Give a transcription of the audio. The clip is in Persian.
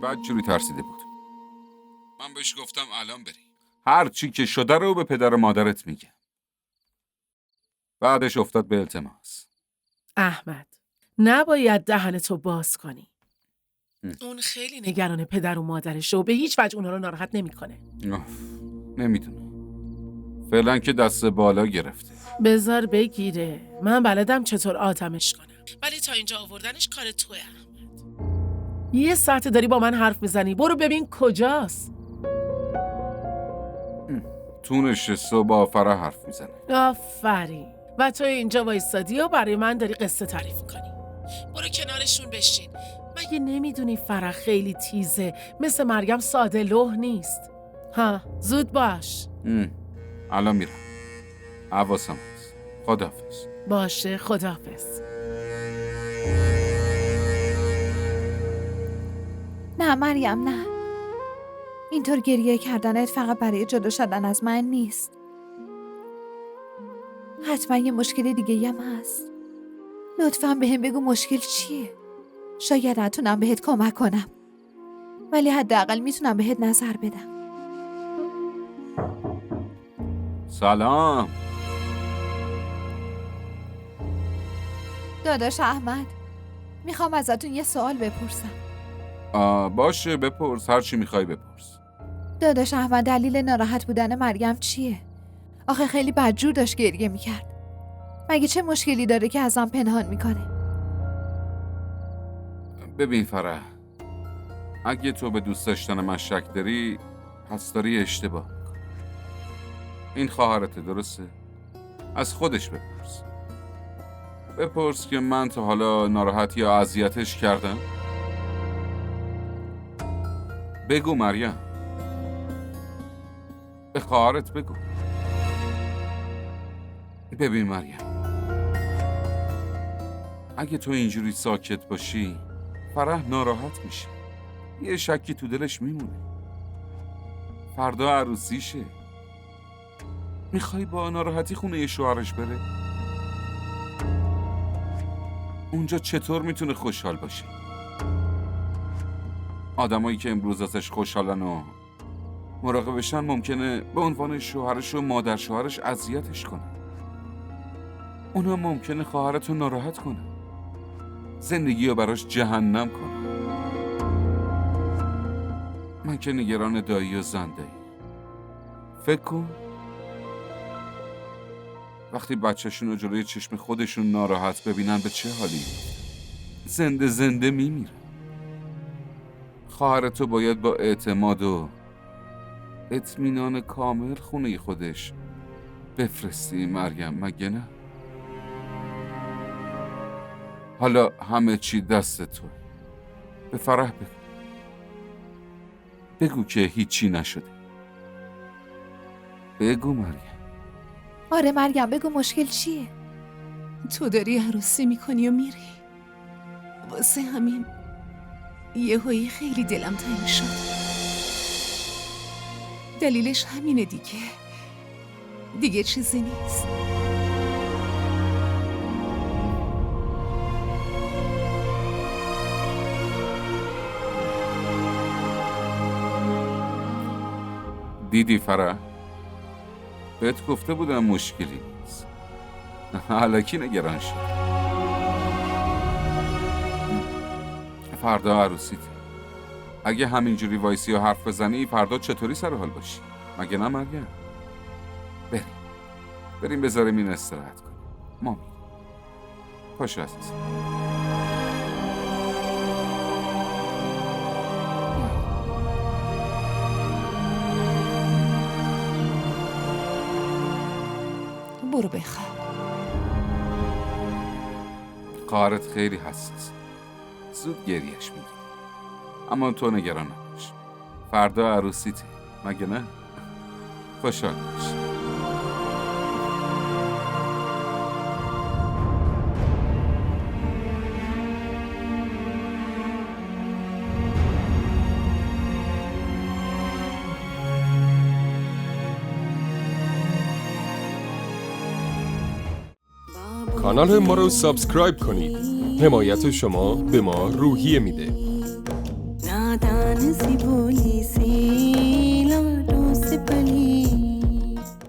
بعد جوری ترسیده بود. من بهش گفتم الان بری. هر چی که شده رو به پدر و مادرت میگم. بعدش افتاد به التماس. احمد، نباید دهنتو باز کنی. اون خیلی نگران پدر و مادرشه و به هیچ وجه اونا رو ناراحت نمیکنه. نمیدونم. فعلا که دست بالا گرفته. بذار بگیره. من بلدم چطور آتمش کنم. ولی تا اینجا آوردنش کار توه احمد. 1 ساعت داری با من حرف میزنی. برو ببین کجاست. تو نشسته و با فرح حرف میزنه. آفرین. و تو اینجا وایستادی و برای من داری قصه تعریف کنی. برو کنارشون بشین. مگه نمیدونی فرح خیلی تیزه، مثل مریم ساده لوح نیست. ها، زود باش. الان میرم. حواسم هست. خداحافظ. باشه، خداحافظ. نه مریم، نه. اینطور گریه کردنت فقط برای جدا شدن از من نیست. حتما یه مشکل دیگه هم هست. لطفاً بهم بگو مشکل چیه؟ شاید نتونم بهت کمک کنم، ولی حداقل میتونم بهت نظر بدم. سلام. داداش احمد، میخوام ازتون یه سوال بپرسم. باشه بپرس، هر چی میخوای بپرس. داداش احمد، دلیل ناراحت بودن مریم چیه؟ آخه خیلی بدجور داشت گریه میکرد. مگه چه مشکلی داره که ازم پنهان میکنه؟ ببین فرح، اگه تو به دوست داشتن من شک داری، پس داری اشتباه میکنی. این خواهرته، درسته؟ از خودش بپرس. بپرس که من تا حالا ناراحت یا اذیتش کردم؟ بگو مریم. به خواهرت بگو. ببین مریم، اگه تو اینجوری ساکت باشی، فرح ناراحت میشه. یه شکی تو دلش میمونه. فردا عروسیشه. میخوای با ناراحتی خونه شوهرش بره؟ اونجا چطور میتونه خوشحال باشه؟ آدمایی که امروز ازش خوشحالن و مراقبشن ممکنه به عنوان شوهرش و مادر شوهرش اذیتش کنن. اونا ممکنه خواهرتو ناراحت کنه، زندگی رو براش جهنم کنه. من که نگران دایی و زنده‌ای. فکر کن وقتی بچه‌شون رو جلوی چشم خودشون ناراحت ببینن به چه حالی؟ زنده میمیرن. خواهرتو باید با اعتماد و اطمینان کامل خونه خودش بفرستی مریم، مگه نه؟ حالا همه چی دست تو. به فرح بگو که هیچی نشده. بگو مریم. آره مریم، بگو مشکل چیه؟ تو داری عروسی میکنی و میری. واسه همین یهویی خیلی دلم تنگ شد. دلیلش همینه دیگه چیزی نیست. دیدی فرح؟ بهت گفته بودم مشکلی نیست. الکی نگران شد. فردا عروسیته. اگه همینجوری وایسی و حرف بزنی، فردا چطوری سر حال باشی؟ مگه نه مریم؟ بریم بذاریم این استراحت کنیم. ما میریم. پاشو عزیزم. برو بخواب. خواهرت خیلی حساس، زود گریهش میگیره. اما تو نگران نباش. فردا عروسیته، مگه نه؟ خوشحال باش. کانال ما رو سابسکرایب کنید. حمایت شما به ما روحیه میده. मुस्कान सी भोली सी